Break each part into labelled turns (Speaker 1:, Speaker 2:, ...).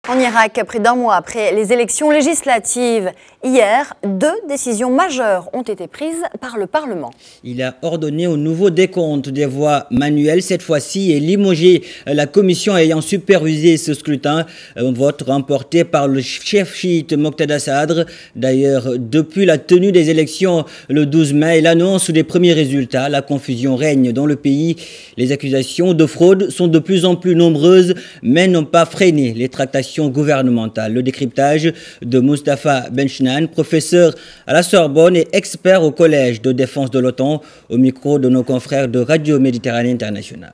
Speaker 1: En Irak, près d'un mois après les élections législatives, hier, 2 décisions majeures ont été prises par le Parlement.
Speaker 2: Il a ordonné au nouveau décompte des voix manuelles cette fois-ci et limogé la commission ayant supervisé ce scrutin. Un vote remporté par le chef chiite Moqtada Sadr. D'ailleurs, depuis la tenue des élections le 12 mai et l'annonce des premiers résultats, la confusion règne dans le pays. Les accusations de fraude sont de plus en plus nombreuses, mais n'ont pas freiné les tractations gouvernementales. Le décryptage de Moustapha Benchnan, professeur à la Sorbonne et expert au Collège de défense de l'OTAN, au micro de nos confrères de Radio Méditerranée Internationale.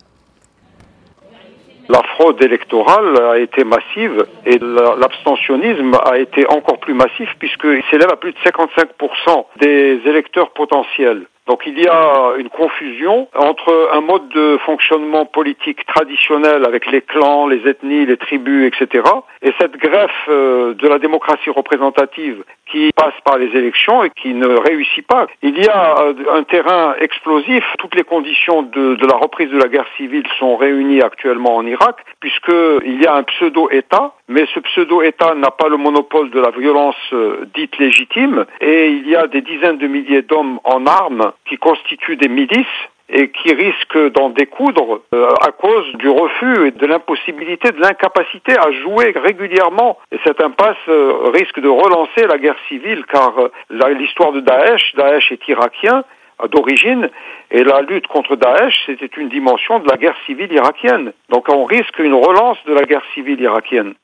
Speaker 3: La fraude électorale a été massive et l'abstentionnisme a été encore plus massif puisqu'il s'élève à plus de 55% des électeurs potentiels. Donc il y a une confusion entre un mode de fonctionnement politique traditionnel avec les clans, les ethnies, les tribus, etc. et cette greffe de la démocratie représentative qui passe par les élections et qui ne réussit pas. Il y a un terrain explosif. Toutes les conditions de la reprise de la guerre civile sont réunies actuellement en Irak puisqu'il y a un pseudo-État, mais ce pseudo-État n'a pas le monopole de la violence dite légitime et il y a des dizaines de milliers d'hommes en armes qui constituent des milices et qui risquent d'en découdre à cause du refus et de l'impossibilité, de l'incapacité à jouer régulièrement. Et cette impasse risque de relancer la guerre civile car l'histoire de Daesh est irakien d'origine et la lutte contre Daesh, c'était une dimension de la guerre civile irakienne. Donc on risque une relance de la guerre civile irakienne.